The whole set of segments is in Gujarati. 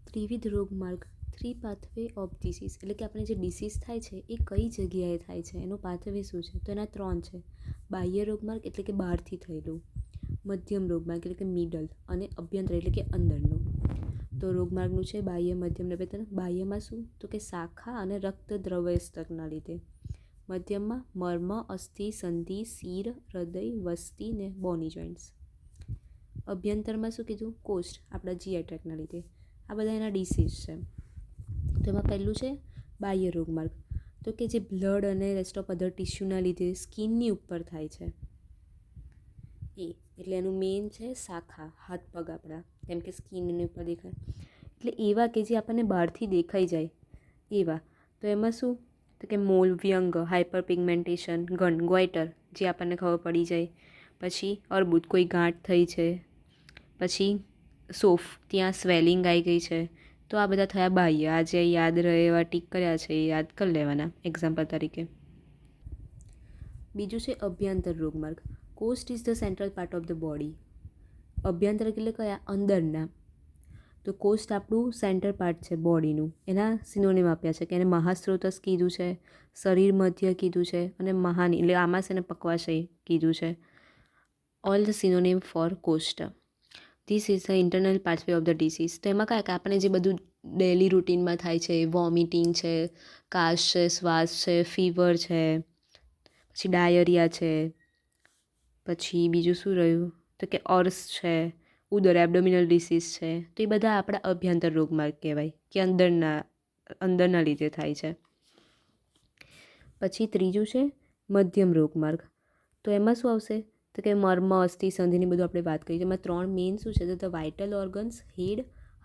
ત્રિવિધ રોગમાર્ગ, થ્રી પાથવે ઓફ ડિસીઝ, એટલે કે આપણે જે ડિસીઝ થાય છે એ કઈ જગ્યાએ થાય છે, એનો પાથવે શું છે? તો એના 3 છે. બાહ્ય રોગમાર્ગ એટલે કે બહારથી થયેલું, મધ્યમ રોગમાર્ગ એટલે કે મિડલ, અને અભ્યંતર એટલે કે અંદરનું. તો રોગમાર્ગનું છે બાહ્ય, મધ્યમ ને અભ્યંતર. બાહ્યમાં શું? તો કે શાખા અને રક્ત દ્રવ્યસ્તકના લીધે. મધ્યમમાં મર્મ, અસ્થિ, સંધિ, શિર, હૃદય, વસ્તી ને બોની જોઇન્ટ્સ. અભ્યંતરમાં શું કીધું? કોષ્ઠ, આપણા જીઆઈ ટ્રેકના લીધે. આ બધા એના ડિસીઝ છે. તો એમાં પહેલું છે બાહ્ય રોગમાર્ગ, તો કે જે બ્લડ અને રેસ્ટ ઓફ અધર ટિશ્યુના લીધે સ્કિનની ઉપર થાય છે એ, એટલે એનું મેઇન છે શાખા, હાથ પગ આપણા, કેમ કે સ્કિનની ઉપર દેખાય, એટલે એવા કે જે આપણને બહારથી દેખાઈ જાય એવા. તો એમાં શું? તો કે મોલ, વ્યંગ, હાઇપર પિગમેન્ટેશન, ગોઇટર, જે આપણને ખબર પડી જાય. પછી અર્બુદ, કોઈ ગાંઠ થઈ છે. પછી સોફ, ત્યાં સ્વેલિંગ આવી ગઈ છે. તો આ બધા થયા બાહ્ય. આ જે યાદ રહે એવા ટીક કર્યા છે એ યાદ કરી લેવાના એક્ઝામ્પલ તરીકે. બીજું છે અભ્યંતર રોગમાર્ગ. કોસ્ટ is the central part of the body. અભ્યંતર એટલે કયા? અંદરના. તો કોસ્ટ આપણું સેન્ટર પાર્ટ છે બોડીનું. એના સિનોનિમ આપ્યા છે કે એને મહાસ્ત્રોતસ કીધું છે, શરીર મધ્ય કીધું છે, અને મહાની એટલે આમાશય અને પક્વાશય કીધું છે. All the synonym for cost. This is the internal pathway of the disease. તો એમાં કયા કે આપણે જે બધું ડેલી રૂટીનમાં થાય છે, વોમિટિંગ છે, કાશ છે, શ્વાસ છે, ફીવર છે, પછી ડાયરિયા છે, પછી બીજું શું રહ્યું? તો કે ઓર્સ છે, ઉદર એબડોમિનલ ડિસીઝ છે. તો એ બધા આપણા અભ્યંતર રોગમાર્ગ કહેવાય કે અંદરના લીધે થાય છે. પછી ત્રીજું છે મધ્યમ રોગમાર્ગ. તો એમાં શું આવશે? તો કે મર્મ, અસ્થિ, સંધિની બધું આપણે વાત કરી. એમાં 3 મેઇન શું છે? The vital organs, head,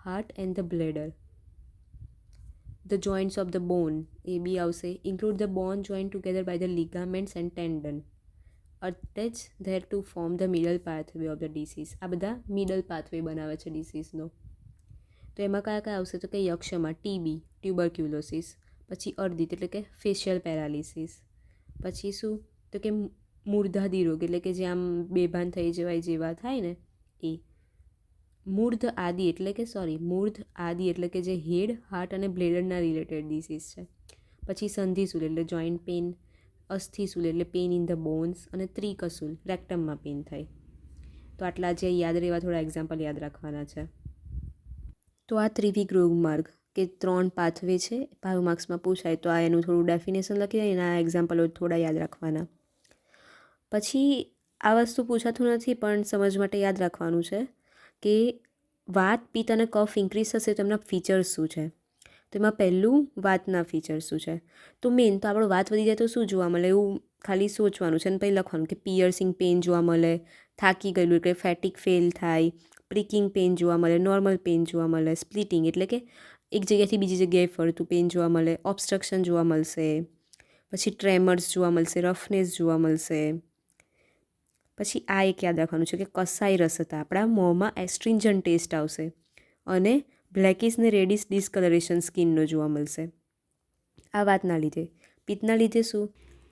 heart and the bladder. The joints of the bone, એ બી આવશે. Include the bone joint together by the ligaments and tendon, attach there to form the middle pathway of the disease. આ બધા મિડલ પાથવે બનાવે છે ડિસીઝનો. તો એમાં કયા કયા આવશે? તો કે યક્ષમા, ટીબી, ટ્યુબરક્યુલોસિસ. પછી અર્ધિત એટલે કે ફેશિયલ પેરાલિસિસ. પછી શું? તો કે મૂર્ધાદી રોગ એટલે કે જે આમ બેભાન થઈ જવાય જેવા થાય ને એ. મૂર્ધ આદિ એટલે કે જે હેડ, હાર્ટ અને બ્લેડરના રિલેટેડ ડિસીઝ છે. પછી સંધિશૂલ એટલે જોઈન્ટ પેઇન, અસ્થિશૂલ એટલે પેઇન ઇન ધ બોન્સ, અને ત્રિકશુલ રેક્ટમમાં પેઇન થાય. તો આટલા જે યાદ રહેવા થોડા એક્ઝામ્પલ યાદ રાખવાના છે. તો આ ત્રિવિધ રોગમાર્ગ કે 3 પાથવે છે, 5 માર્ક્સમાં પૂછાય તો આ એનું થોડું ડેફિનેશન લખી દઈએ, એના એક્ઝામ્પલો થોડા યાદ રાખવાના. પછી આ વસ્તુ પૂછાતું નથી પણ સમજ માટે યાદ રાખવાનું છે કે વાત, પિત્ત અને કફ ઇન્ક્રીઝ થશે તો એમના ફીચર્સ શું છે. તો એમાં પહેલું વાતના ફીચર્સ શું છે? તો મેઇન તો આપણો વાત વધી જાય તો શું જોવા મળે એવું ખાલી સોચવાનું છે, અને પછી લખવાનું કે પિયર્સિંગ પેઇન જોવા મળે, થાકી ગયેલું એટલે ફેટિક ફેલ થાય, પ્રિકિંગ પેઇન જોવા મળે, નોર્મલ પેઇન જોવા મળે, સ્પ્લિટિંગ એટલે કે એક જગ્યાએથી બીજી જગ્યાએ ફરતું પેઇન જોવા મળે, ઓબ્સ્ટ્રક્શન જોવા મળશે, પછી ટ્રેમર્સ જોવા મળશે, રફનેસ જોવા મળશે. પછી આ એક યાદ રાખવાનું છે કે કસાઈ રસ હતા, આપણા મોંમાં એસ્ટ્રિન્જન્ટ ટેસ્ટ આવશે, અને બ્લેકિશ ને રેડિશ ડિસ્કલરેશન સ્કિનનો જોવા મળશે. આ વાતના લીધે. પિત્તના લીધે શું?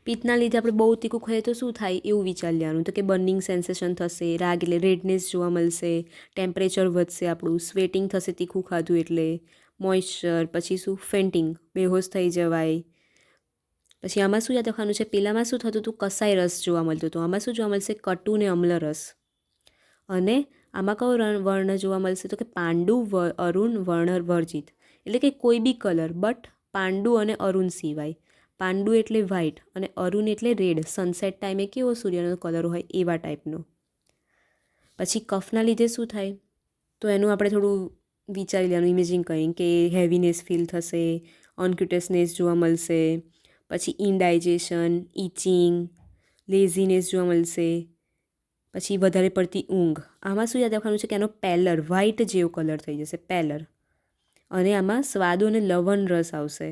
પિત્તના લીધે આપણે બહુ તીખું ખાઈએ તો શું થાય એવું વિચારી લેવાનું. તો કે બર્નિંગ સેન્સેશન થશે, રાગ એટલે રેડનેસ જોવા મળશે, ટેમ્પરેચર વધશે આપણું, સ્વેટિંગ થશે તીખું ખાધું એટલે, મોઇશ્ચર, પછી શું? ફેન્ટિંગ, બેહોશ થઈ જવાય. પછી આમાં શું યાદ રાખવાનું છે? પેલામાં શું થતું હતું? કસાઈ રસ જોવા મળતો હતો. આમાં શું જોવા મળશે? કટુ ને અમ્લ રસ. અને આમાં કયો વર્ણ જોવા મળશે? તો કે પાંડુ, અરુણ, વર્ણ વર્જિત, એટલે કે કોઈ બી કલર બટ પાંડુ અને અરુણ સિવાય. પાંડુ એટલે વ્હાઇટ અને અરુણ એટલે રેડ, સનસેટ ટાઈમે કેવો સૂર્યનો કલર હોય એવા ટાઈપનો. પછી કફના લીધે શું થાય? તો એનું આપણે થોડું વિચારી લેવાનું, ઇમેજિંગ કરીને કે હેવીનેસ ફીલ થશે, અનક્યુટેસનેસ જોવા મળશે, પછી ઇનડાઇજેશન, ઇચિંગ, લેઝીનેસ જોવા મળશે, પછી વધારે પડતી ઊંઘ. આમાં શું યાદ રાખવાનું છે કે એનો પેલર વ્હાઇટ જેવો કલર થઈ જશે, પેલર. અને આમાં સ્વાદો અને લવણ રસ આવશે,